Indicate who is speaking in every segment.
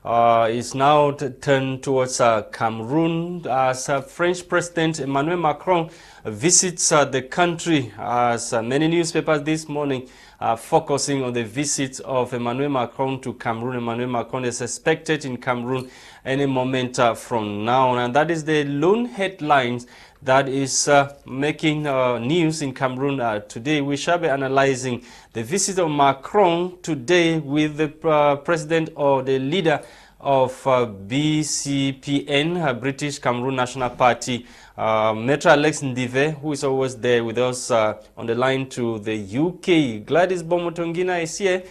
Speaker 1: is now turned towards Cameroon as French President Emmanuel Macron visits the country, as many newspapers this morning are focusing on the visit of Emmanuel Macron to Cameroon. Emmanuel Macron is expected in Cameroon any moment from now, and that is the lone headlines that is making news in Cameroon today. We shall be analyzing the visit of Macron today with the president or the leader of BCPN, British Cameroon National Party, Maitre Alex Ndive, who is always there with us on the line to the UK. Gwladys Bomotonguina is here.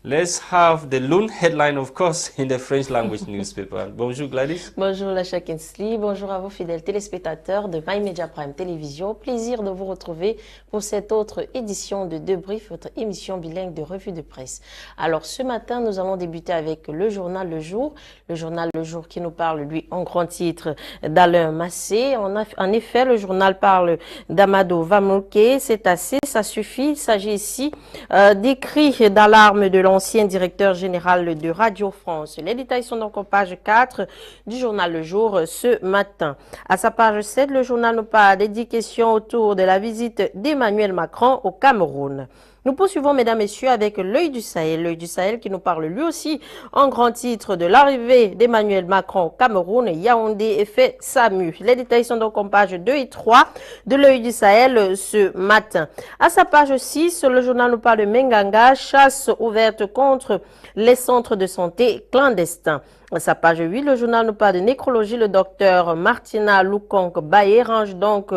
Speaker 1: Let's have the lone headline, of course, in the French language newspaper. Bonjour Gwladys.
Speaker 2: Bonjour Lasha. Bonjour à vous fidèles téléspectateurs de My Media Prime Télévision. Plaisir de vous retrouver pour cette autre édition de Debrief, votre émission bilingue de revue de presse. Alors ce matin, nous allons débuter avec le journal Le Jour. Le journal Le Jour qui nous parle, lui, en grand titre d'Alain Massé. En effet, le journal parle d'Amado Vamouké. C'est assez, ça suffit. Il s'agit ici des cris d'alarme de l'ancien directeur général de Radio France. Les détails sont donc en page 4 du journal Le Jour ce matin. À sa page 7, le journal nous parle des 10 questions autour de la visite d'Emmanuel Macron au Cameroun. Nous poursuivons, mesdames, messieurs, avec l'œil du Sahel qui nous parle lui aussi en grand titre de l'arrivée d'Emmanuel Macron au Cameroun, Yaoundé et fait SAMU. Les détails sont donc en page 2 et 3 de l'œil du Sahel ce matin. À sa page 6, le journal nous parle de Menganga, chasse ouverte contre les centres de santé clandestins. À sa page 8, le journal nous parle de nécrologie. Le docteur Martina Lukonk Baye range donc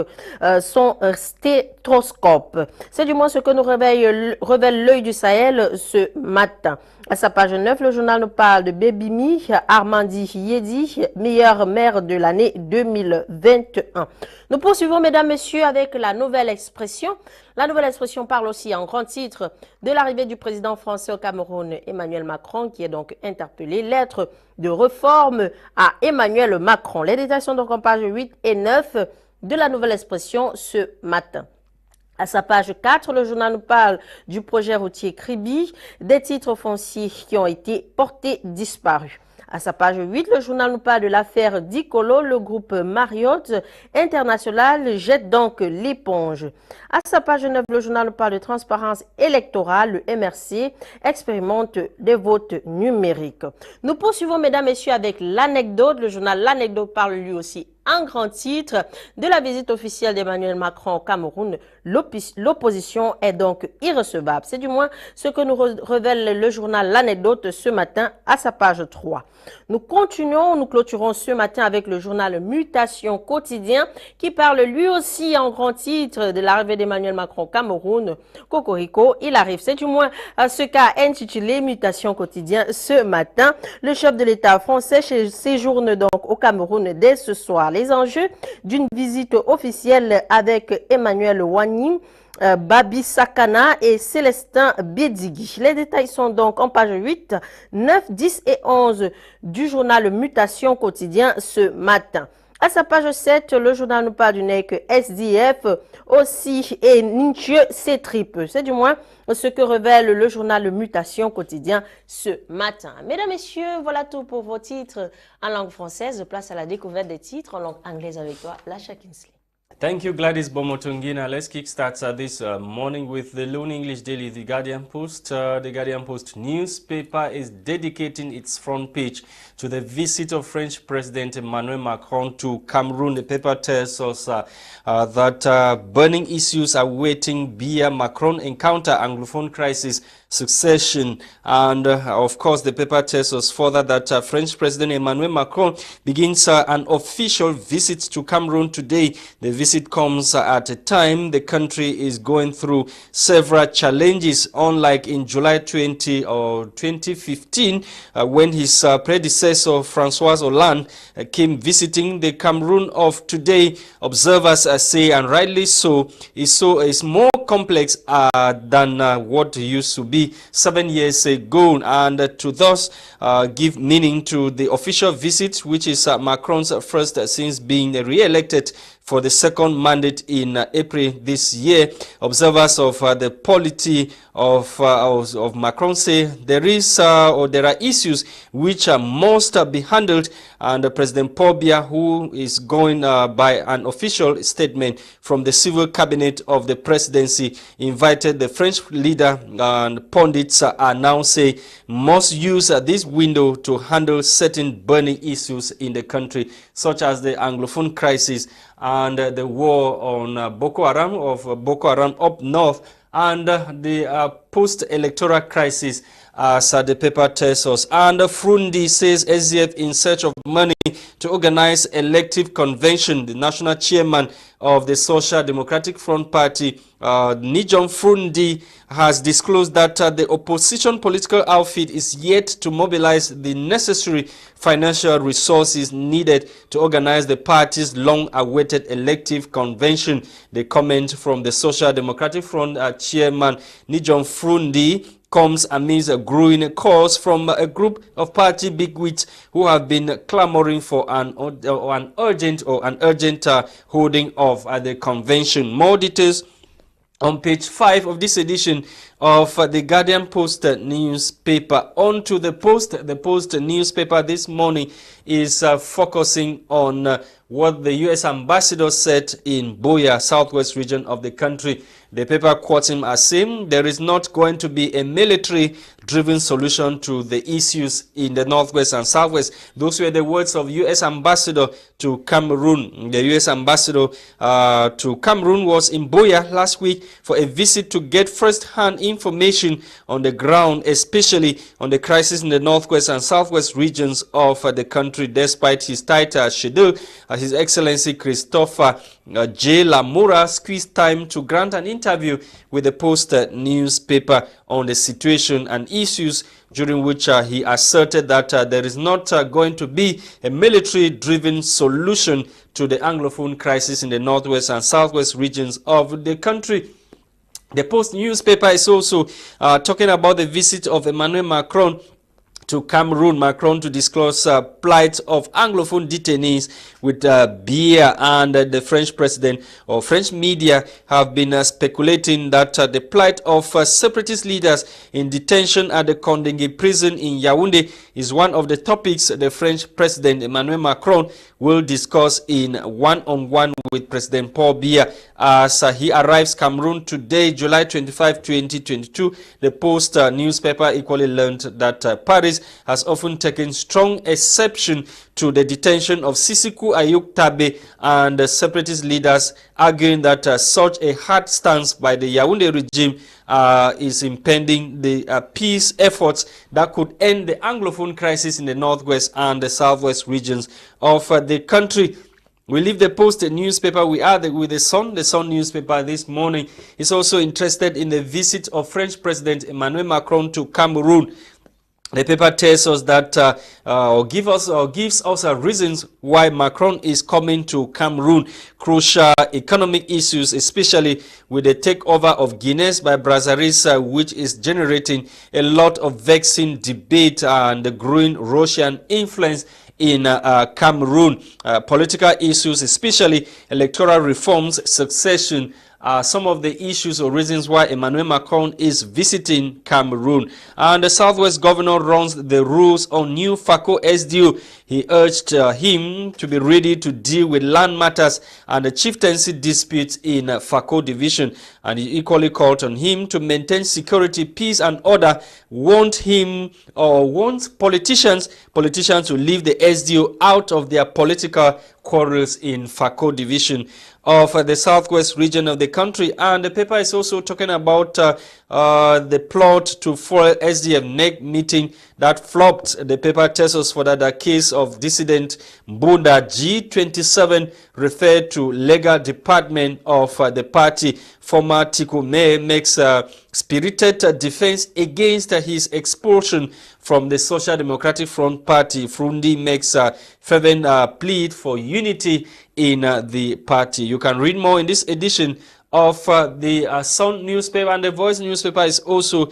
Speaker 2: son stéthoscope. C'est du moins ce que nous révèle l'œil du Sahel ce matin. À sa page 9, le journal nous parle de Bébimi Armandi Yedi, meilleure mère de l'année 2021. Nous poursuivons, mesdames, messieurs, avec la nouvelle expression. La nouvelle expression parle aussi en grand titre de l'arrivée du président français au Cameroun, Emmanuel Macron, qui est donc interpellé. Lettre de réforme à Emmanuel Macron. Les détails sont donc en page 8 et 9 de la nouvelle expression ce matin. À sa page 4, le journal nous parle du projet routier Kribi, des titres fonciers qui ont été portés disparus. À sa page 8, le journal nous parle de l'affaire Dicolo. Le groupe Marriott International jette donc l'éponge. À sa page 9, le journal nous parle de transparence électorale. Le MRC expérimente des votes numériques. Nous poursuivons, mesdames, messieurs, avec l'anecdote. Le journal L'Anecdote parle lui aussi en grand titre de la visite officielle d'Emmanuel Macron au Cameroun. L'opposition est donc irrecevable. C'est du moins ce que nous révèle le journal L'Anecdote ce matin à sa page 3. Nous clôturons ce matin avec le journal Mutation Quotidien qui parle lui aussi en grand titre de l'arrivée d'Emmanuel Macron au Cameroun. Cocorico, il arrive. C'est du moins ce qu'a intitulé Mutation Quotidien ce matin. Le chef de l'État français séjourne donc au Cameroun dès ce soir. Les enjeux d'une visite officielle avec Emmanuel Wagny, Babi Sakana et Célestin Bédigui. Les détails sont donc en page 8, 9, 10 et 11 du journal Mutation Quotidien ce matin. À sa page 7, le journal nous parle du NEC SDF aussi et Ninche Cétripe. C'est du moins ce que révèle le journal Mutation Quotidien ce matin. Mesdames, messieurs, voilà tout pour vos titres en langue française. Place à la découverte des titres en langue anglaise avec toi, Lasha.
Speaker 1: Thank you, Gwladys Bomotonguina. Let's kickstart this morning with the lone English daily, The Guardian Post. The Guardian Post newspaper is dedicating its front page to the visit of French President Emmanuel Macron to Cameroon. The paper tells us that burning issues are waiting via Macron encounter Anglophone crisis succession. And of course, the paper tells us further that French President Emmanuel Macron begins an official visit to Cameroon today. The visit comes at a time the country is going through several challenges, unlike in July 2015 when his predecessor Francois Hollande came visiting. The Cameroon of today, observers say, and rightly so, is more complex than what used to be 7 years ago, and to thus give meaning to the official visit, which is Macron's first since being re-elected for the second mandate in April this year. Observers of the polity of Macron say there are issues which must be handled, and President Paul Biya, who is going by an official statement from the civil cabinet of the presidency, invited the French leader, and pundits are now saying must use this window to handle certain burning issues in the country, such as the Anglophone crisis and the war on Boko Haram up north, and the post-electoral crisis, as the paper tells us. And Frundi says SDF in search of money to organize elective convention. The national chairman of the Social Democratic Front Party, Nijon Frundi, has disclosed that the opposition political outfit is yet to mobilize the necessary financial resources needed to organize the party's long-awaited elective convention. The comment from the Social Democratic Front chairman Nijon Frundi comes amidst a growing calls from a group of party bigwigs who have been clamoring for an urgent holding of the convention. More details on page 5 of this edition of the Guardian Post newspaper. On to the Post. The Post newspaper this morning is focusing on what the U.S. ambassador said in Boya, southwest region of the country. The paper quotes him as saying there is not going to be a military-driven solution to the issues in the northwest and southwest. Those were the words of U.S. ambassador to Cameroon. The U.S. ambassador to Cameroon was in Boya last week for a visit to get first-hand information on the ground, especially on the crisis in the northwest and southwest regions of the country. Despite his tight schedule, His Excellency Christopher J. Lamura squeezed time to grant an interview with the Post newspaper on the situation and issues, during which he asserted that there is not going to be a military-driven solution to the Anglophone crisis in the northwest and southwest regions of the country. The Post newspaper is also talking about the visit of Emmanuel Macron to Cameroon. Macron to disclose plight of Anglophone detainees with Biya, and the French president or French media have been speculating that the plight of separatist leaders in detention at the Condé prison in Yaoundé is one of the topics the French president Emmanuel Macron will discuss in one-on-one with President Paul Biya as he arrives Cameroon today, July 25, 2022. The Post newspaper equally learned that Paris has often taken strong exception to the detention of Sisiku Ayuk Tabe and the separatist leaders, arguing that such a hard stance by the Yaoundé regime is impeding the peace efforts that could end the Anglophone crisis in the northwest and the southwest regions of the country. We leave the Post newspaper. We are with the Sun. The Sun newspaper this morning is also interested in the visit of French President Emmanuel Macron to Cameroon. The paper tells us that gives us reasons why Macron is coming to Cameroon. Crucial economic issues, especially with the takeover of Guinness by Brazzaville, which is generating a lot of vexing debate and the growing Russian influence in Cameroon. Political issues, especially electoral reforms, succession, some of the issues or reasons why Emmanuel Macron is visiting Cameroon. And the Southwest governor runs the rules on new FACO SDO. He urged him to be ready to deal with land matters and the chieftaincy disputes in FACO division. And he equally called on him to maintain security, peace and order. Wants politicians to leave the SDO out of their political quarrels in FACO division of the southwest region of the country. And the paper is also talking about the plot to foil SDF NEC meeting that flopped. The paper tells us for that the case of dissident Mbunda G27 referred to legal department of the party. Former Tiku Mayor makes spirited defense against his expulsion from the Social Democratic Front Party. Frundi makes a fervent plea for unity in the party. You can read more in this edition of the Sun newspaper, and the Voice newspaper is also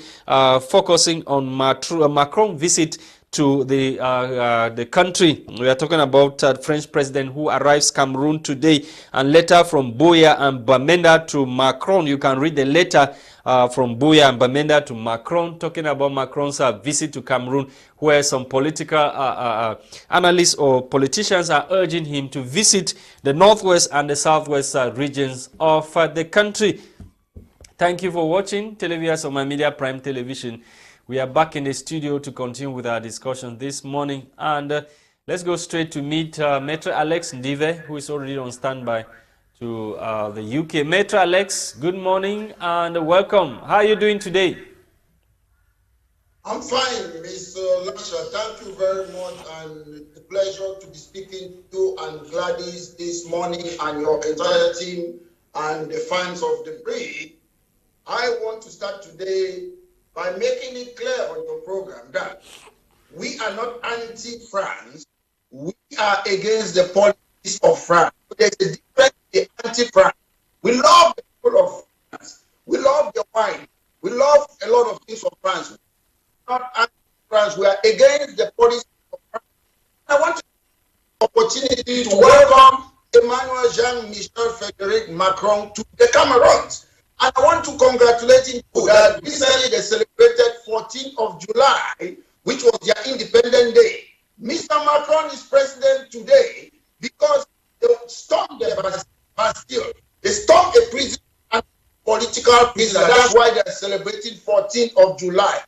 Speaker 1: focusing on Macron visit to the country. We are talking about French president who arrives Cameroon today, and letter from Buea and Bamenda to Macron. You can read the letter from Buea and Bamenda to Macron, talking about Macron's visit to Cameroon, where some political analysts or politicians are urging him to visit the northwest and the southwest regions of the country. Thank you for watching televiewers of My Media Prime Television. We are back in the studio to continue with our discussion this morning, and let's go straight to meet Maitre Alex Ndive, who is already on standby to the UK. Maitre Alex, good morning and welcome. How are you doing today?
Speaker 3: I'm fine, Mr. Lasha. Thank you very much, and it's a pleasure to be speaking to you and Gwladys this morning and your entire team and the fans of the breed. I want to start today by making it clear on your program that we are not anti-France. We are against the policies of France. There's a difference in anti-France. We love the people of France. We love the wine. We love a lot of things from France. We are not anti-France. We are against the policies of France. I want the opportunity to welcome Emmanuel Jean-Michel Frédéric Macron to the Cameroons. And I want to congratulate him that recently they celebrated 14th of July, which was their Independence Day. Mr. Macron is president today because they stormed the Bastille. They stormed a prison and political prisoner. That's why they're celebrating 14th of July.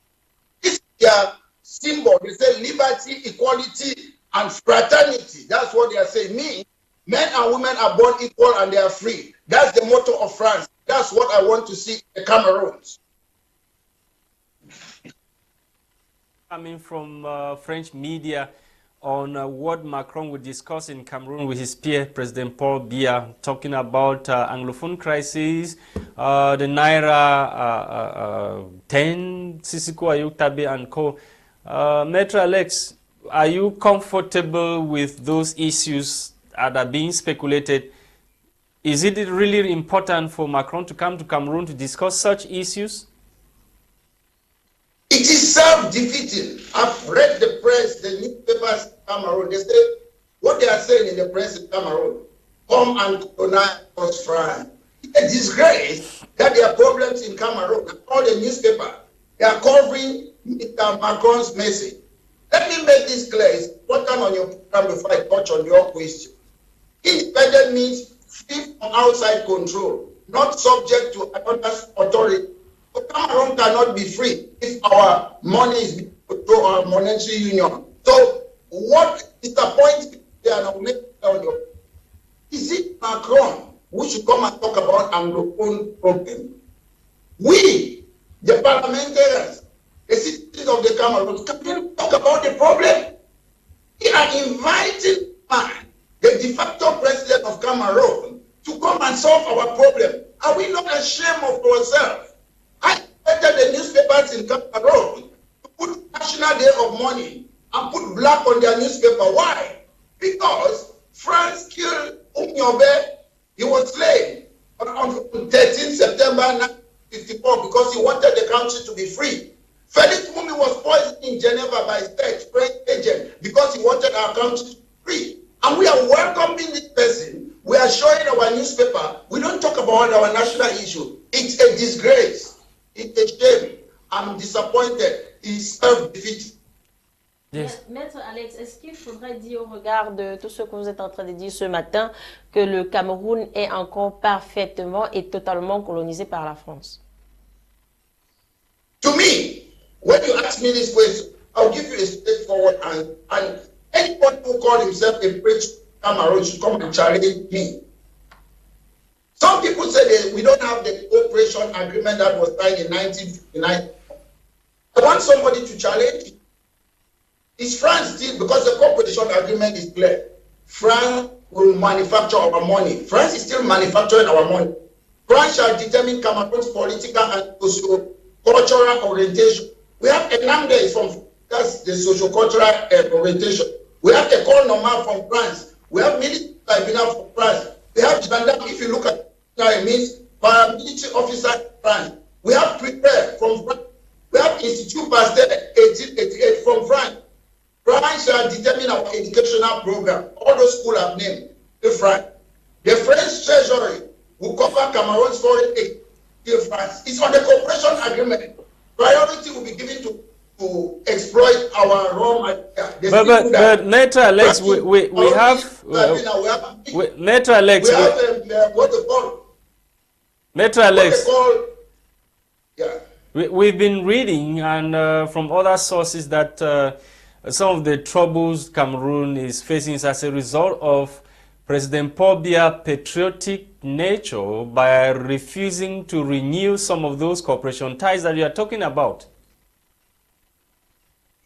Speaker 3: This is their symbol. They say liberty, equality, and fraternity. That's what they are saying. Meaning, men and women are born equal and they are free. That's the motto of France. That's what I want to see in the Cameroons.
Speaker 1: Coming from French media on what Macron would discuss in Cameroon with his peer, President Paul Biya, talking about Anglophone crisis, the Naira 10, Sisiko Ayuktabe and co. Maitre Alex, are you comfortable with those issues that are being speculated? Is it really important for Macron to come to Cameroon to discuss such issues?
Speaker 3: It is self-defeating. I've read the press, the newspapers in Cameroon. They say what they are saying in the press in Cameroon, come and colonize France. It's a disgrace that there are problems in Cameroon. All the newspapers, they are covering Mr. Macron's message. Let me make this clear. It's important on your program before I touch on your question. Independent means free from outside control, not subject to another authority. So Cameroon cannot be free if our money is through our monetary union. So what disappoints me and I'll make it on your, is it Macron who should come and talk about Anglophone problem? We, the parliamentarians, the citizens of the Cameroon, can talk about the problem. We are inviting man, the de facto president of Cameroon, to come and solve our problem. Are we not ashamed of ourselves? I expected the newspapers in Cameroon to put National Day of Mourning and put black on their newspaper. Why? Because France killed Umnyobe. He was slain on 13 September 1954 because he wanted the country to be free. Felix Mumi was poisoned in Geneva by a French agent because he wanted our country to be free. And we are welcoming this person. We are showing our newspaper. We don't talk about our national issue. It's a disgrace. It's a shame. I'm disappointed. It's self-defeating.
Speaker 2: Yes. Maître Alex, est-ce qu'il faudrait dire au regard de tout ce que vous êtes en train de dire ce matin que le Cameroun est encore parfaitement et totalement colonisé par la France?
Speaker 3: To me, when you ask me this question, I'll give you a straightforward answer. And anyone who calls himself a preacher Cameroon should come and challenge me. Some people say that we don't have the cooperation agreement that was signed in 1959. I want somebody to challenge it. Is France still, because the cooperation agreement is clear, France will manufacture our money. France is still manufacturing our money. France shall determine Cameroon's political and socio-cultural orientation. We have Enamde from, that's the socio-cultural orientation. We have École Normale from France. We have military tribunal from France. We have gendarme, if you look at it means paramilitary officer from France. We have Prepare from France. We have Institut Pasteur 1888 from France. France shall determine our educational program. All those schools have named the France. The French Treasury will cover Cameroon's foreign aid to France. It's on the cooperation agreement. Priority will be given to exploit our raw material.
Speaker 1: But Maitre Alex, we have Maitre Alex.
Speaker 3: We have what they call.
Speaker 1: Maitre Alex.
Speaker 3: Yeah.
Speaker 1: We've been reading and from other sources that some of the troubles Cameroon is facing is as a result of President Paul Biya's patriotic nature by refusing to renew some of those cooperation ties that you are talking about.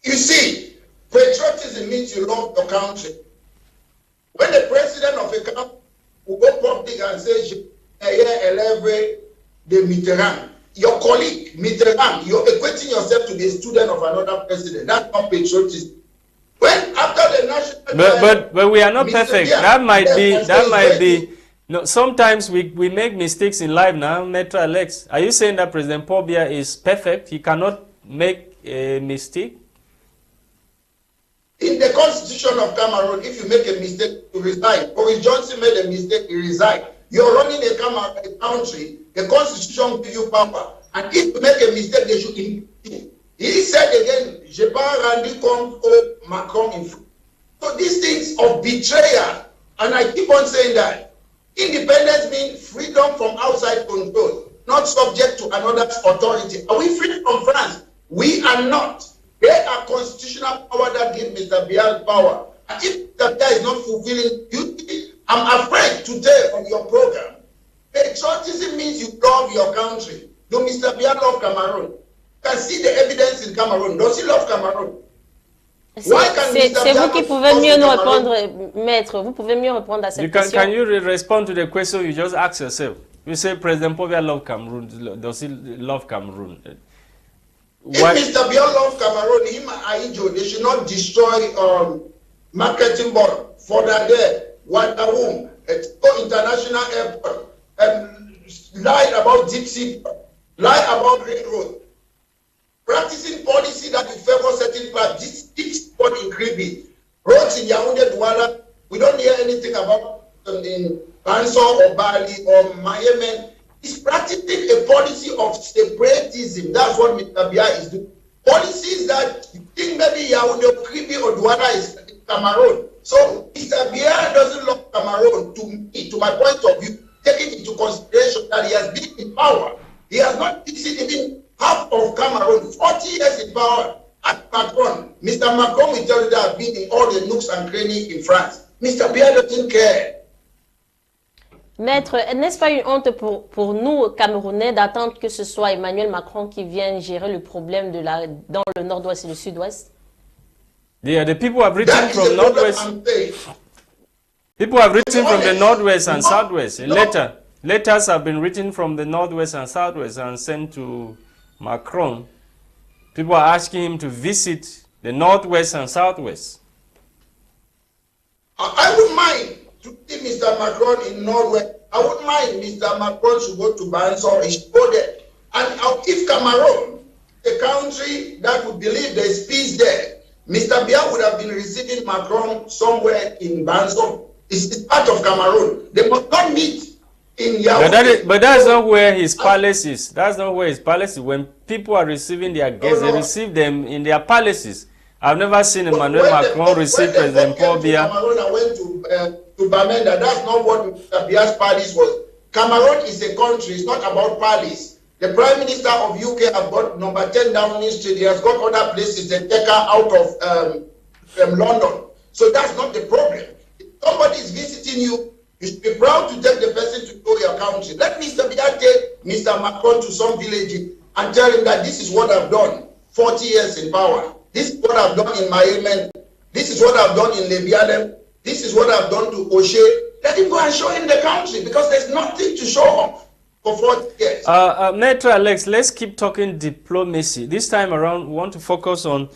Speaker 3: You see, patriotism means you love your country. When the president of a country will go public and say, "Je élève de Mitterrand," your colleague, Mitterrand, you're equating yourself to be a student of another president. That's not patriotism. When after the national,
Speaker 1: but we are not perfect. That might be. No, sometimes we make mistakes in life now, Maitre Alex. Are you saying that President Paul Biya is perfect? He cannot make a mistake?
Speaker 3: In the constitution of Cameroon, if you make a mistake, you resign. Boris Johnson made a mistake, he resigned. You're running a country, the constitution gives you power. And if you make a mistake, they should impeach you. He said again, "Je pas rendu compte au Macron in France." So these things of betrayal, and I keep on saying that, independence means freedom from outside control, not subject to another's authority. Are we free from France? We are not. They are constitutional power that give Mr. Biya's power. And if Mr. Biya is not fulfilling duty, I'm afraid today on your program, patriotism means you love your country. Do Mr. Biya love Cameroon? You can see the evidence in Cameroon. Does he love Cameroon?
Speaker 2: C'est vous qui pouvez mieux nous répondre, Maître. Vous pouvez mieux répondre à cette question.
Speaker 1: Can you respond to the question you just asked yourself? You say President Paul Biya love Cameroon. Does he love Cameroon?
Speaker 3: If Mr. Biya loves Cameroon, him and Aijo, they should not destroy marketing board for that there. Wadawoom, international airport, lie about deep sea, lie about railroad. Practicing policy that will favor certain parts, this sport in Kribi. Roads in Yaoundé, Douala, we don't hear anything about them in Banso or Bali or Miami. He's practicing a policy of separatism. That's what Mr. Biya is doing. Policies that you think maybe Yaoundé, Kribi or Douala is Cameroon. So Mr. Biya doesn't love Cameroon, to me, to my point of view, taking into consideration that he has been in power. He has not visited even half of Cameroon, 40 years in power at Macron. Mr. Macron will tell you that I've been in all the nooks and crannies in France. Mr. Biya doesn't care.
Speaker 2: Maître, n'est-ce pas une honte pour nous, Camerounais, d'attendre que ce soit Emmanuel Macron qui vienne gérer le problème dans le nord-ouest et le sud-ouest?
Speaker 1: Yeah, the people have written from northwest. People have written from the northwest and southwest. Letters have been written from the northwest and southwest and sent to Macron. People are asking him to visit the northwest and southwest.
Speaker 3: I wouldn't mind to see Mr. Macron in Norway. I wouldn't mind Mr. Macron should go to Banso, he should go there. And if Cameroon, a country that would believe there is peace there, Mr. Biya would have been receiving Macron somewhere in Banso. It's part of Cameroon. They must not meet in Yaoundé.
Speaker 1: But that's not where his palace is. That's not where his palace is. When people are receiving their guests, they receive them in their palaces. I've never seen Emmanuel Macron receive President Paul Biya.
Speaker 3: Cameroon, I went to Bamenda. That's not what Mr. Biya's palace was. Cameroon is a country. It's not about palace. The Prime Minister of UK have got number 10 Downing Street. He has got other places that take her out of London. So that's not the problem. If somebody is visiting you, you should be proud to take the person to know your country. Let Mr. Biya take Mr. Macron to some village and tell him that this is what I've done 40 years in power. This is what I've done in Miami. This is what I've done in Lebialem. This is what I've done to O'Shea. Let him go and show him the country because there's nothing to show him for 40 years.
Speaker 1: Maitre Alex, let's keep talking diplomacy. This time around, we want to focus on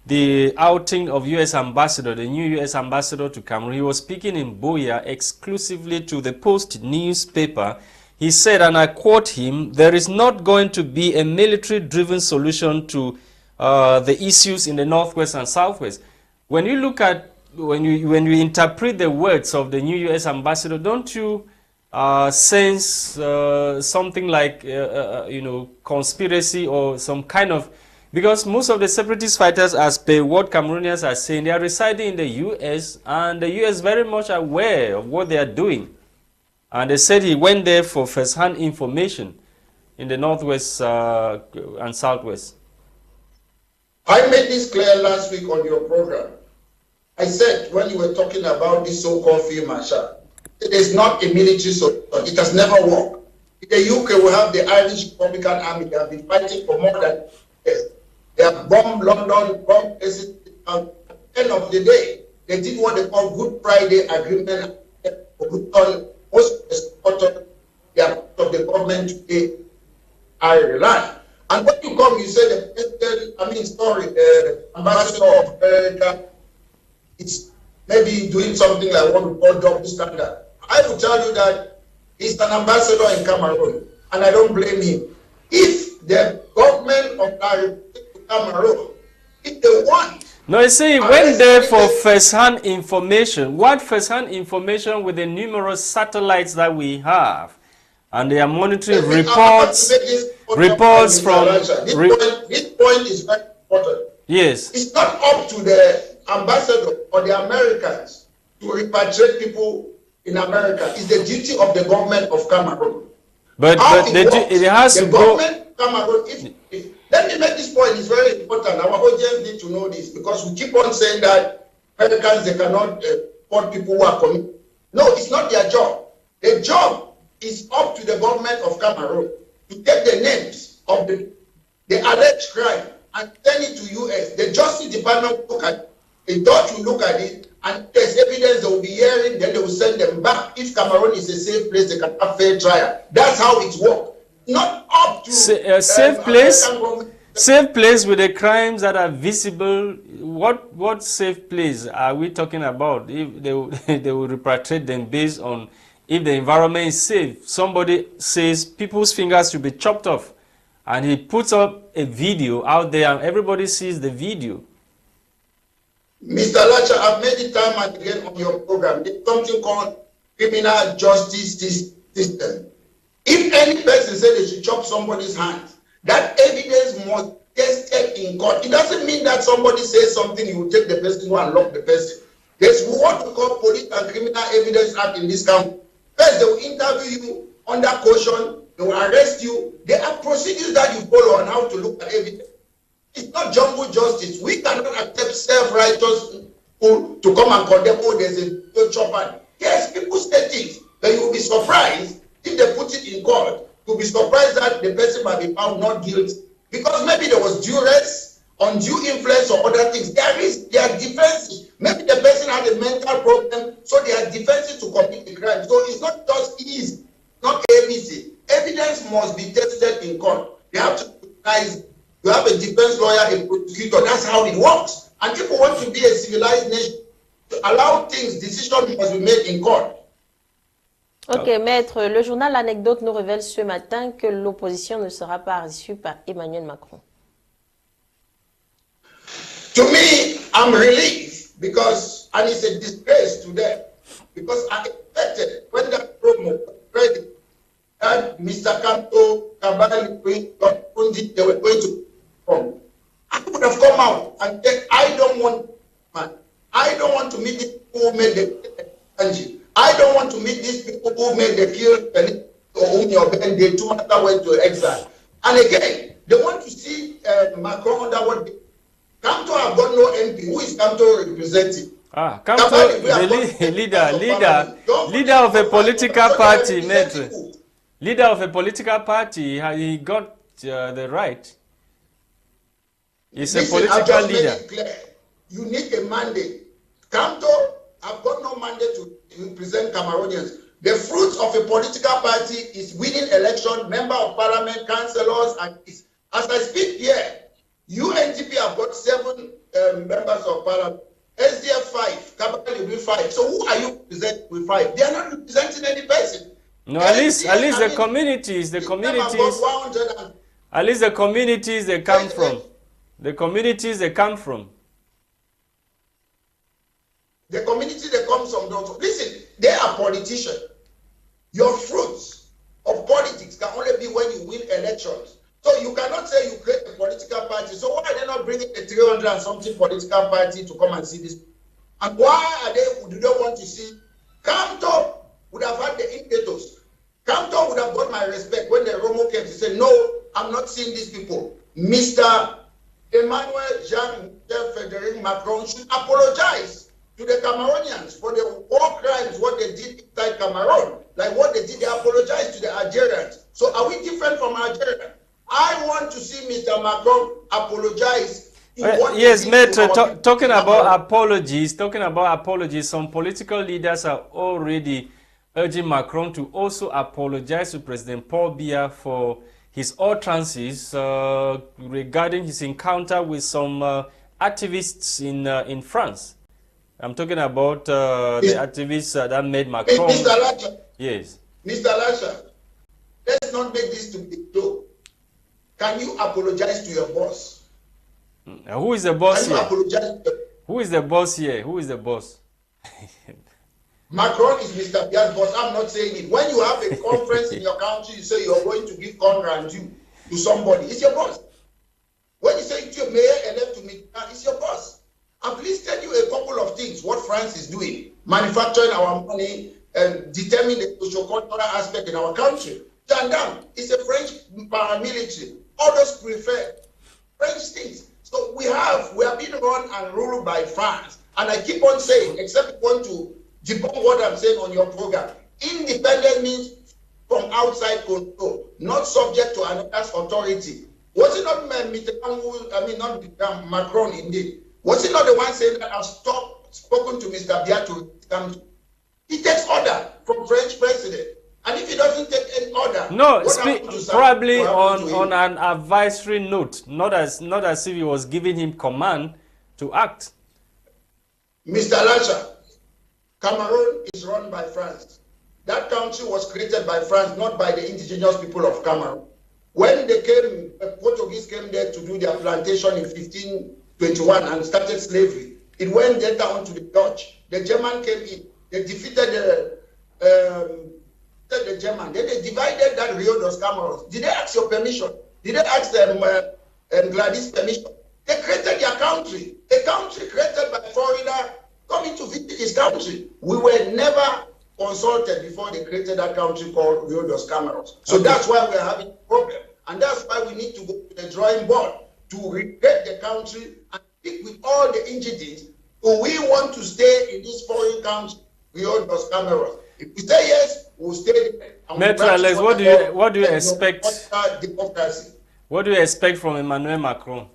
Speaker 1: the outing of U.S. ambassador, the new U.S. ambassador to Cameroon. He was speaking in Buea exclusively to the Post newspaper. He said, and I quote him, "There is not going to be a military-driven solution to the issues in the northwest and southwest." when you look at, when you interpret the words of the new U.S. ambassador, don't you sense something like, conspiracy or some kind of, because most of the separatist fighters, as per what Cameroonians are saying, they are residing in the U.S. and the U.S. very much aware of what they are doing. And they said he went there for first-hand information in the northwest and southwest.
Speaker 3: I made this clear last week on your program. I said, when you were talking about this so-called field marshal, it is not a military solution. It has never worked. In the UK, we have the Irish Republican Army. They have been fighting for more than years. They have bombed London, bombed places. At the end of the day, they did what they call Good Friday Agreement. Most of the supporters of the government today are Ireland. And when you come, you say the president, the ambassador of America is maybe doing something like what we call double standard. I will tell you that he's an ambassador in Cameroon, and I don't blame him. If the government of Cameroon, if they want...
Speaker 1: No, you see, he went there for first-hand information. What first-hand information with the numerous satellites that we have? And they are monitoring reports from...
Speaker 3: This point is very important.
Speaker 1: Yes.
Speaker 3: It's not up to the ambassador or the Americans to repatriate people in America. It's the duty of the government of Cameroon.
Speaker 1: But it has
Speaker 3: the
Speaker 1: to
Speaker 3: government of Cameroon, let me make this point, it's very important. Our audience need to know this, because we keep on saying that Americans, they cannot support people who are committed. No, it's not their job. Their job is up to the government of Cameroon to take the names of the alleged crime and send it to US. The Justice Department will look at it. The judge will look at it, and if there's evidence they will be hearing, then they will send them back. If Cameroon is a safe place, they can have fair trial. That's how it works. Not up to
Speaker 1: safe place with the crimes that are visible. What safe place are we talking about? If they will repatriate them based on if the environment is safe. Somebody says people's fingers should be chopped off, and he puts up a video out there and everybody sees the video.
Speaker 3: Mr. Lasha, I've made it time and again on your program. There's something called criminal justice system. If any person says they should chop somebody's hands, that evidence must be tested in court. It doesn't mean that somebody says something, you will take the person and lock the person. There's what we call Police and Criminal Evidence Act in this country. First, they will interview you under caution, they will arrest you. There are procedures that you follow on how to look at evidence. It's not jungle justice. We cannot accept self-righteous people to come and condemn, oh, there's a chopper. Yes, people say things, but you will be surprised if they put it in court. You'll be surprised that the person might be found not guilty, because maybe there was duress, undue influence, or other things. There are defenses. Maybe the person had a mental problem, so there are defenses to commit the crime. So it's not just easy, not ABC. Evidence must be tested in court. You have to recognize. You have a defense lawyer, a prosecutor. That's how it works. And if we want to be a civilized nation, to allow things, decisions must be made in court.
Speaker 2: Ok, maître, le journal L'Anecdote nous révèle ce matin que l'opposition ne sera pas reçue par Emmanuel Macron.
Speaker 3: To me, I'm relieved, because, and it's a disgrace to them, because I expected when that promo was ready, that Mr. Kanto, Kabali, they were going to come. I would have come out and said, I don't want to meet these people who made the country. I don't want to meet these people who made the kill or whom your band they two matter went to exile. And again, they want to see Macron under what Kanto have got no MP. Who is Kanto representing?
Speaker 1: Kanto, the leader of a political party, maître. Leader of a political party, he got the right. He's a political leader.
Speaker 3: You need a mandate. Kanto have got no mandate to represent Cameroonians. The fruits of a political party is winning election, member of parliament, councillors, and as I speak here, UNTP have got 7 members of parliament. SDF 5, Kabali will 5. So who are you representing with 5? They are not representing any person.
Speaker 1: No, at least the communities, at least the communities they come from. The communities they come from.
Speaker 3: they come from those. Listen, they are politicians. Your fruits of politics can only be when you win elections. So you cannot say you create a political party. So why are they not bringing a 300 and something political party to come and see this? And why are they, do they want to see? Kamto would have had the impetus. Kamto would have got my respect when the Romo came to say, no, I'm not seeing these people. Mr. Emmanuel Jean-Frédéric Macron should apologize to the Cameroonians for the war crimes, what they did inside Cameroon. Like what they did, they apologized to the Algerians. So are we different from Algeria? I want to see Mr. Macron apologize.
Speaker 1: Yes, Maitre, talking about apologies, some political leaders are already urging Macron to also apologize to President Paul Biya for his utterances regarding his encounter with some activists in France. I'm talking about the activists that made Macron.
Speaker 3: Mr. Lasha.
Speaker 1: Yes.
Speaker 3: Mr. Lasha, let's not make this to be true. Can you apologize to your boss?
Speaker 1: Who is the boss
Speaker 3: here?
Speaker 1: Who is the boss here? Who is the boss?
Speaker 3: Macron is Mr. Biya's boss. I'm not saying it. When you have a conference in your country, you say you're going to give contract to somebody. It's your boss. When you say to your mayor-elect to me, it's your boss. I've listed you a couple of things, what France is doing, manufacturing our money and determining the socio-cultural aspect in our country. Gendarme is a French paramilitary. Others prefer French things. So we have been run and ruled by France. And I keep on saying, except you want to debunk what I'm saying on your program, independent means from outside control, not subject to another's authority. Was it not not Macron indeed? Was it not the one saying that I've spoken to Mr. Biya to come? He takes order from French president. And if he doesn't take any order,
Speaker 1: no, probably on an advisory note, not as if he was giving him command to act.
Speaker 3: Mr. Lasha, Cameroon is run by France. That country was created by France, not by the indigenous people of Cameroon. When they came, the Portuguese came there to do their plantation in 1521 and started slavery. It went later on to the Dutch. The German came in. They defeated the German. Then they divided that Rio dos Cameroons. Did they ask your permission? Did they ask them Gwladys permission? They created their country. A country created by a foreigner coming to visit his country. We were never consulted before they created that country called Rio dos Cameroons. So that's why we're having a problem. And that's why we need to go to the drawing board to recreate the country and speak with all the entities. Do we want to stay in this foreign country, Rio dos Cameroons? If we say yes, we'll stay there.
Speaker 1: Maitre Alex, what do you expect? What do you expect from Emmanuel Macron?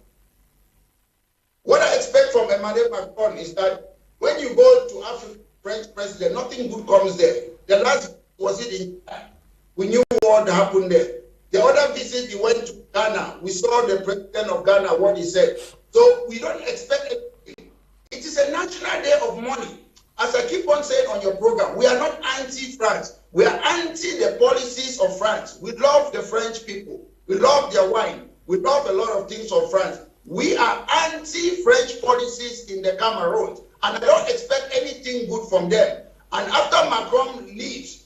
Speaker 3: What I expect from Emmanuel Macron is that when you go to Africa, French president, nothing good comes there. The last was it in Ghana. We knew what happened there. The other visit, he went to Ghana. We saw the president of Ghana, what he said. So we don't expect anything. It is a national day of mourning. As I keep on saying on your program, we are not anti-France. We are anti the policies of France. We love the French people. We love their wine. We love a lot of things of France. We are anti-French policies in the Cameroon. And I don't expect anything good from them. And after Macron leaves,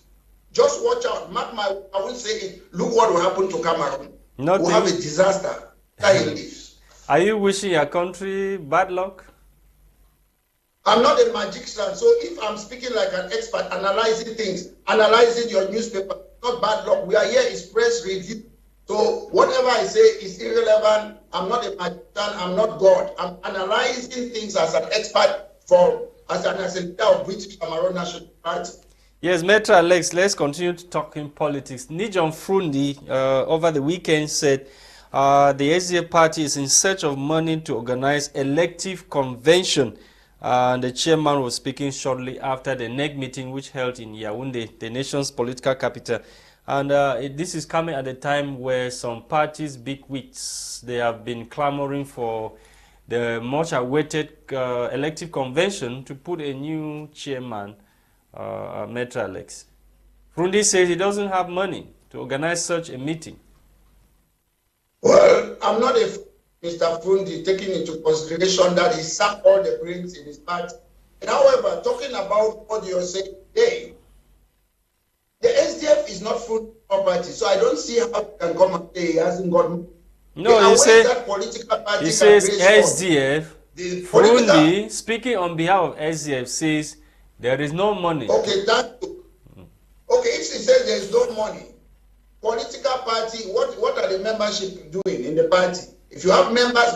Speaker 3: just watch out. Mark my, I will say it. Look what will happen to Cameroon. We'll have a disaster after he leaves.
Speaker 1: Are you wishing your country bad luck?
Speaker 3: I'm not a magician, so if I'm speaking like an expert, analyzing things, analyzing your newspaper, not bad luck. We are here is press review. So whatever I say is irrelevant. I'm not a magician, I'm not God. I'm analyzing things as an expert as a leader of British Cameroon National Party.
Speaker 1: Yes, Maitre Alex, let's continue to talk in politics. Nijon Frundi over the weekend said the SDF party is in search of money to organize elective convention. The chairman was speaking shortly after the NEG meeting which held in Yaoundé, the nation's political capital. And this is coming at a time where some parties, big wigs, they have been clamoring for the much awaited elective convention to put a new chairman, Maitre Alex. Frundi says he doesn't have money to organize such a meeting.
Speaker 3: Well, I'm not a Mr. Frundi taking into consideration that he sacked all the brains in his party. However, talking about what you're saying today, the SDF is not full property, so I don't see how it can come and say he hasn't got money.
Speaker 1: No,
Speaker 3: that political party
Speaker 1: he says
Speaker 3: can
Speaker 1: SDF.
Speaker 3: the
Speaker 1: Frundi, speaking on behalf of SDF, says there is no money.
Speaker 3: Okay, thank you. Okay, if he says there is no money, political party, what are the membership doing in the party? If you have members,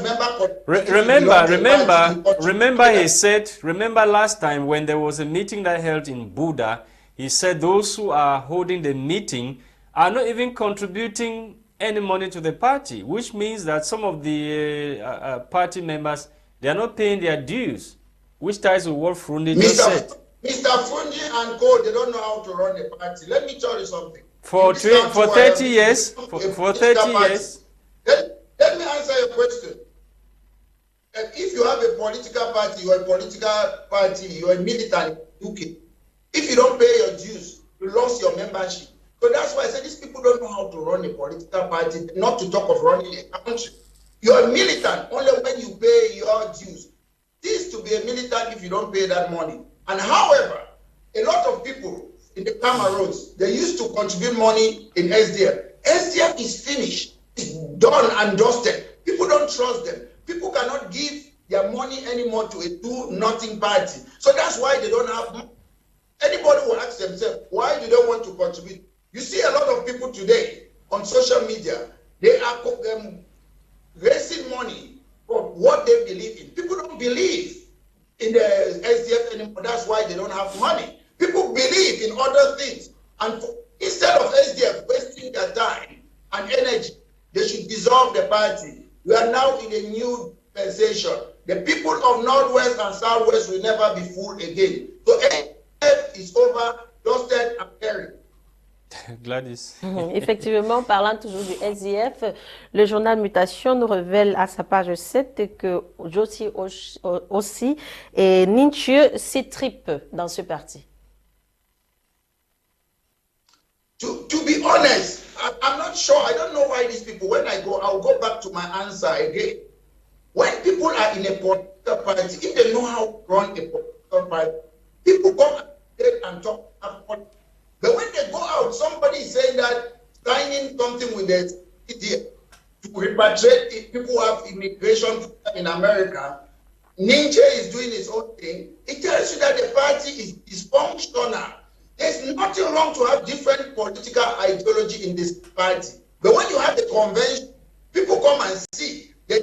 Speaker 1: remember he said, remember last time when there was a meeting that held in Buda, he said those who are holding the meeting are not even contributing any money to the party, which means that some of the party members, they are not paying their dues, which ties with what Frundi just said.
Speaker 3: Mr. Frundi and Co, they don't know how to run a party. Let me tell you something.
Speaker 1: For 30 years,
Speaker 3: Let me answer your question. If you have a political party, you're a political party, you're a militant in UK. If you don't pay your dues, you lost your membership. So that's why I said these people don't know how to run a political party, not to talk of running a country. You're a militant only when you pay your dues. This to be a militant if you don't pay that money. And however, a lot of people in the Cameroons, they used to contribute money in SDF. SDF is finished. It's done and dusted. People don't trust them. People cannot give their money anymore to a do-nothing party. So that's why they don't have money. Anybody will ask themselves, why do they want to contribute? You see a lot of people today on social media, they are raising money for what they believe in. People don't believe in the SDF anymore. That's why they don't have money. People believe in other things. And instead of SDF wasting their time and energy, they should dissolve the party. We are now in a new dispensation. The people of Northwest and Southwest will never be fooled again. So SDF is over, dusted and buried.
Speaker 1: Gwladys.
Speaker 2: Effectivement, parlant toujours du SDF, le journal Mutation nous révèle à sa page 7 que Josie aussi et Ninchie s'étripe dans ce parti.
Speaker 3: To be honest, I'm not sure. I don't know why these people, when I go, I'll go back to my answer again. When people are in a political party, if they know how to run a political party, people come and talk about. But when they go out, somebody is saying that signing something with the idea to repatriate people who have immigration in America, Ninja is doing his own thing. It tells you that the party is dysfunctional. There's nothing wrong to have different political ideology in this party. But when you have the convention, people come and see, they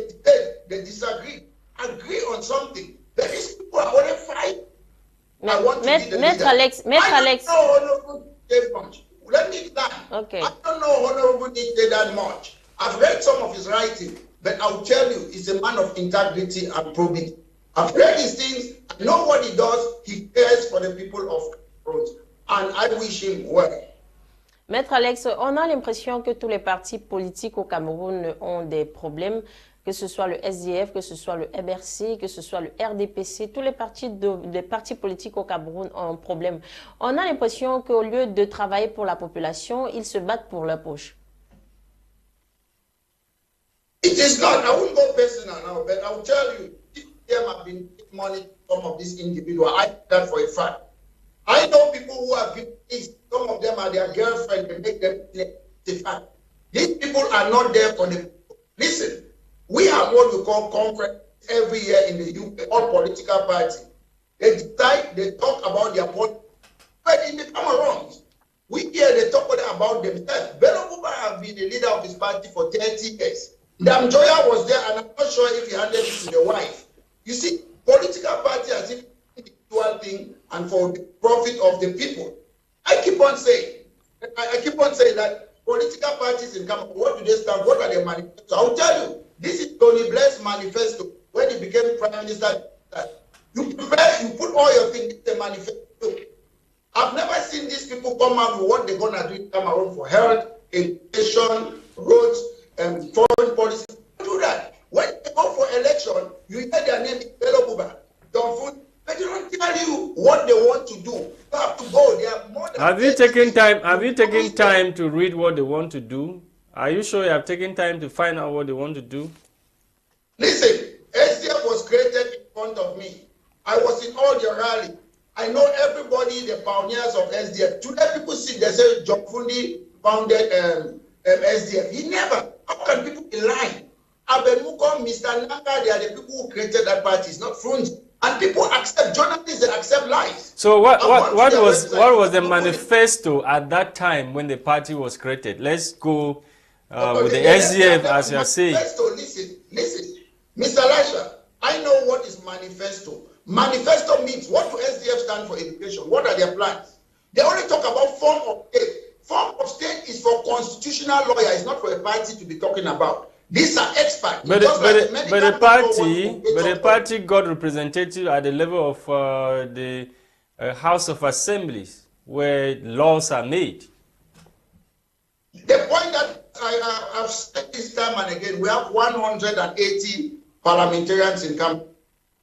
Speaker 3: disagree, agree on something. But these people are only fighting.
Speaker 2: Maître Alex.
Speaker 3: Let me start.
Speaker 2: Okay.
Speaker 3: I don't know Honorable Nietzsche that much. I've read some of his writing, but I'll tell you, he's a man of integrity and probity. I've read his things, I know what he does, he cares for the people of Cameroon, and I wish him well.
Speaker 2: Maître Alex, on a l'impression que tous les partis politiques au Cameroun ont des problèmes, que ce soit le SDF, que ce soit le MRC, que ce soit le RDPC, tous les partis politiques au Cameroun ont un problème. On a l'impression qu'au lieu de travailler pour la population, ils se battent pour leur poche.
Speaker 3: It is not. I won't go personal now, but I'll tell you, them have been giving money to some of these individuals. I know that for a fact. I know people who have been pleased. Some of them are their girlfriend. They make them play. It's a fact. These people are not there for the people. Listen, we have what we call conference every year in the UK, all political parties. They decide, they talk about their politics. But in the Cameroon, we hear they talk about themselves. Bello Buba has been the leader of his party for 30 years. Damjoya was there, and I'm not sure if he handed it to the wife. You see, political party as if individual thing and for the profit of the people. I keep on saying that political parties in Cameroon, what do they stand? What are their manifestos? I'll tell you, this is Tony Blair's manifesto when he became prime minister. You prepare, you put all your things in the manifesto. I've never seen these people come out with what they're gonna do in Cameroon for health, education, roads, and foreign policy. Do that. When they go for election, you hear their name is Bello Buba, Don Food, but they don't tell you what they want to do. You have to go. They have more than.
Speaker 1: Have you taken time to read what they want to do? Are you sure you have taken time to find out what they want to do?
Speaker 3: Listen, SDF was created in front of me. I was in all the rally. I know everybody, the pioneers of SDF. Today people see, they say John Fundi founded SDF. He never. How can people be lying? Abemuko, Mr. Nanga, they are the people who created that party. It's not Frunz. And people accept, journalists, they accept lies.
Speaker 1: So what was the manifesto at that time when the party was created? Let's go with the SDF as you are saying.
Speaker 3: Listen. Mr. Lasha, I know what is manifesto. Manifesto means, what do SDF stand for education? What are their plans? They only talk about form of state. Form of state is for constitutional lawyers, it's not for a party to be talking about. These are experts.
Speaker 1: But the party got representative at the level of the House of Assemblies, where laws are made.
Speaker 3: The point that I've said this time and again, we have 180 parliamentarians in Cameroon.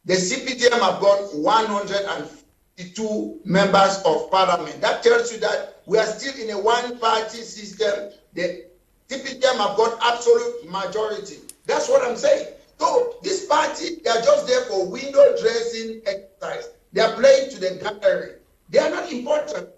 Speaker 3: The CPTM have got 152 members of parliament. That tells you that we are still in a one-party system. The CPTM have got absolute majority. That's what I'm saying. So this party, they are just there for window dressing exercise. They are playing to the gallery. They are not important.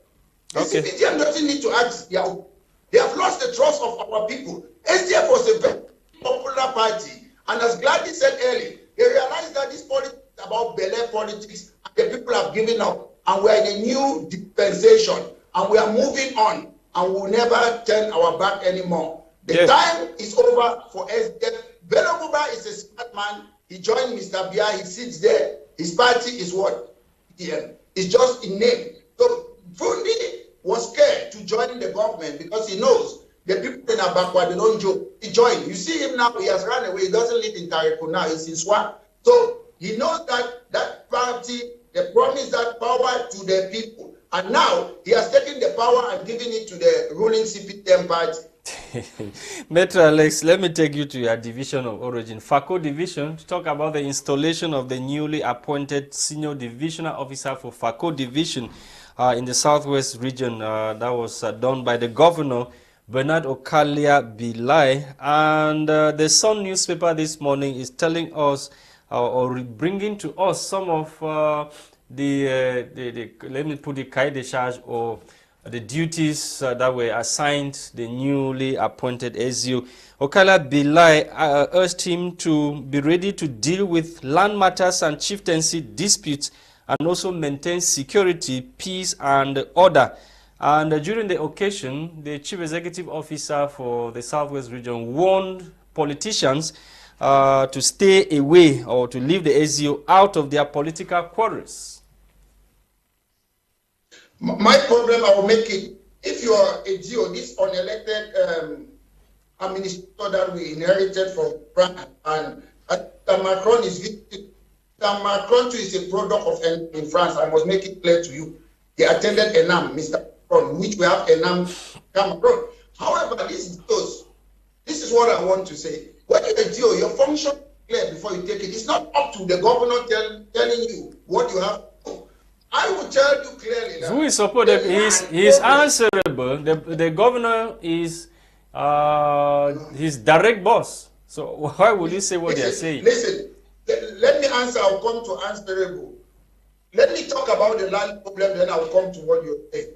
Speaker 3: The CPTM doesn't need to ask. They have lost the trust of our people. SDF was a very popular party. And as Gwladys said earlier, they realized that this politics is about Bel-Air politics, and the people have given up. And we are in a new dispensation. And we are moving on. And we'll never turn our back anymore. The time is over for SDF. Bello Buba is a smart man. He joined Mr. Bia. He sits there. His party is what? It's just in name. So Fundi was scared to join the government because he knows the people in Abakwa, they don't joke. He joined. You see him now, he has run away. He doesn't live in Tareko now, he's in Swan. So he knows that that party, they promised that power to the people. And now he has taken the power and given it to the ruling CPTM party.
Speaker 1: Metro Alex, let me take you to your division of origin, FACO division, to talk about the installation of the newly appointed senior divisional officer for FACO division in the southwest region. That was done by the governor, Bernard Okalia Bilai. And the Sun newspaper this morning is telling us or bringing to us some of let me put it, cahier de charge or the duties that were assigned the newly appointed SU. Okala Bilai urged him to be ready to deal with land matters and chieftaincy disputes and also maintain security, peace and order. And during the occasion, the chief executive officer for the Southwest region warned politicians to stay away or to leave the SU out of their political quarrels.
Speaker 3: My problem, I will make it, if you are a GO, this unelected administrator that we inherited from France, and Macron is Macron too is a product of in France. I must make it clear to you. He attended ENAM, Mr. Macron, which we have ENAM Cameroon. However, this is what I want to say. When you're a GO, your function is clear before you take it. It's not up to the governor telling you what you have. I will tell you clearly that
Speaker 1: who is supported, he is answerable. The governor is his direct boss. So why would you say what they are saying?
Speaker 3: Listen, let me answer. I'll come to answerable. Let me talk about the land problem, then I'll come to what you're saying.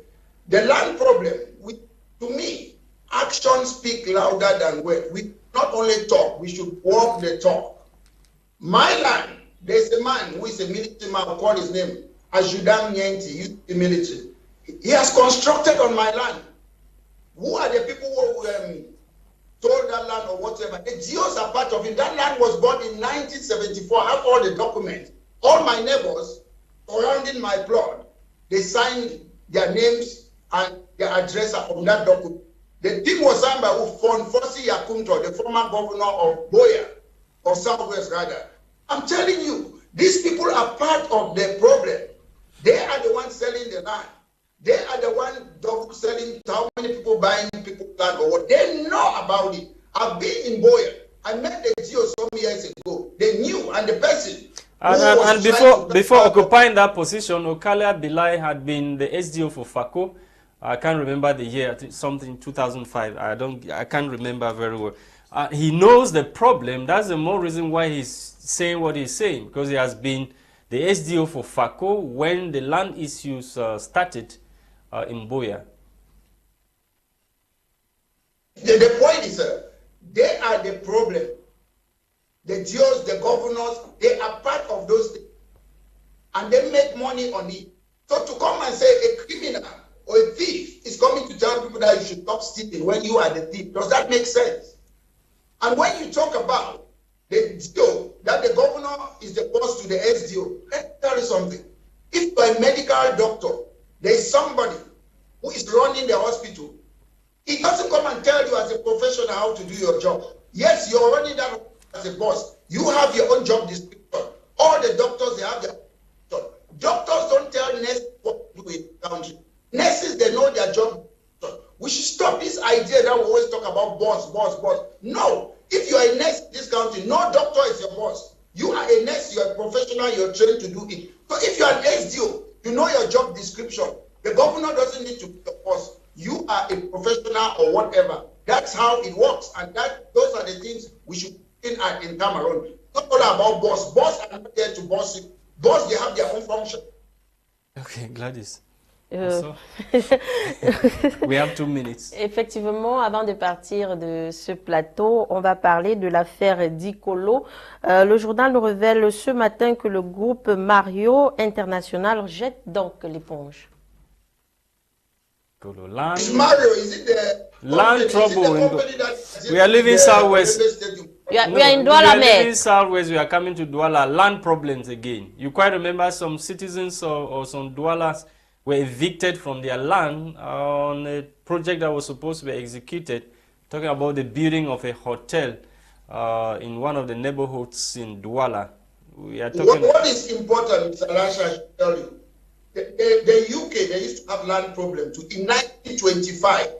Speaker 3: The land problem, to me, actions speak louder than words. We not only talk, we should walk the talk. My land, there's a man who is a military man, I'll call his name Ajudang Nyenti, used to be military. He has constructed on my land. Who are the people who sold that land or whatever? The GOs are part of it. That land was bought in 1974. I have all the documents. All my neighbors surrounding my plot, they signed their names and their address on that document. The thing was signed by Fonfosi Yakumto, the former governor of Boya, or Southwest rather. I'm telling you, these people are part of the problem. They are the ones selling the land. They are the ones selling how many people buying people's land or what. They know about it. I've been in Boya. I met the GO some years ago. They knew, and the person.
Speaker 1: And before occupying that position, Okalia Bilai had been the SDO for FACO. I can't remember the year, I think something 2005. I can't remember very well. He knows the problem. That's the more reason why he's saying what he's saying, because he has been the SDO for FACO when the land issues started in Boya?
Speaker 3: The point is, they are the problem. The GOs, the governors, they are part of those things. And they make money on it. So to come and say a criminal or a thief is coming to tell people that you should stop stealing when you are the thief, does that make sense? And when you talk about the GO, that the governor is the boss to the SDO, let me tell you something. If you're a medical doctor, there is somebody who is running the hospital. He doesn't come and tell you as a professional how to do your job. Yes, you're running that as a boss. You have your own job description. All the doctors, they have their job. Doctors don't tell nurses what to do in the country. Nurses, they know their job. We should stop this idea that we always talk about boss, boss, boss. No. If you are a nurse in this country, no doctor is your boss. You are a nurse, you are a professional, you're trained to do it. So if you are an SDO, you know your job description. The governor doesn't need to be your boss. You are a professional or whatever. That's how it works. And those are the things we should in Cameroon. Not all about boss. Boss are not there to boss you. Boss, they have their own function.
Speaker 1: Okay, Gwladys. We have 2 minutes.
Speaker 2: Effectivement, avant de partir de ce plateau, on va parler de l'affaire d'Icolo. Le journal nous révèle ce matin que le groupe Mario International jette donc l'éponge.
Speaker 1: Land,
Speaker 3: Mario, is it the
Speaker 1: land trouble. We are leaving Southwest.
Speaker 2: We are in Douala,
Speaker 1: we are leaving Southwest. We are coming to Douala. Land problems again. You quite remember some citizens or some Doualas were evicted from their land on a project that was supposed to be executed, talking about the building of a hotel in one of the neighborhoods in Douala. We are talking.
Speaker 3: What is important, Mr. Lasha, I should tell you. The UK, they used to have land problems in 1925.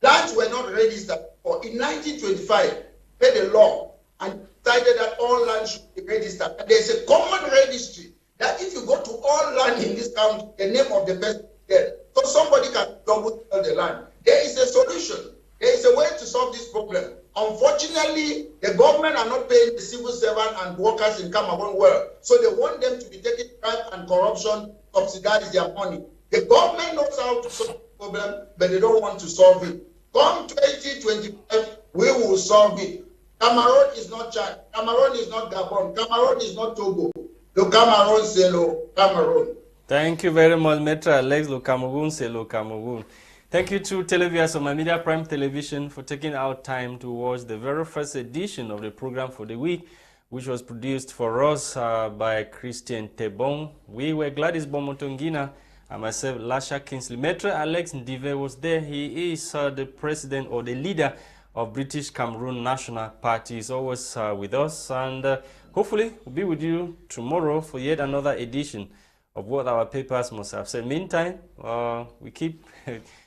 Speaker 3: Lands were not registered. Or in 1925, made a law and decided that all land should be registered. And there's a common registry that if you go to all land in this country, the name of the person is there. So somebody can double sell the land. There is a solution. There is a way to solve this problem. Unfortunately, the government are not paying the civil servant and workers in Cameroon well. So they want them to be taking crime and corruption, subsidize their money. The government knows how to solve the problem, but they don't want to solve it. Come 2025, we will solve it. Cameroon is not Chad. Cameroon is not Gabon. Cameroon is not Togo. Le Cameroon, c'est le Cameroon.
Speaker 1: Thank you very much, Maître Alex. Le Cameroon, c'est le Cameroon. Thank you to televiewers of My Media Prime Television for taking out time to watch the very first edition of the program for the week, which was produced for us by Christain Tebong. We were Gwladys Bomotonguina and myself, Lasha Kingsley. Maître Alex Ndive was there. He is the president or the leader of British Cameroon National Party. He's always with us, and hopefully we'll be with you tomorrow for yet another edition of what our papers must have said. Meantime, we keep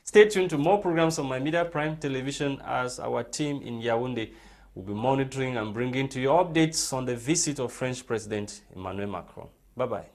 Speaker 1: stay tuned to more programs on My Media Prime Television as our team in Yaoundé will be monitoring and bringing to you updates on the visit of French President Emmanuel Macron. Bye-bye.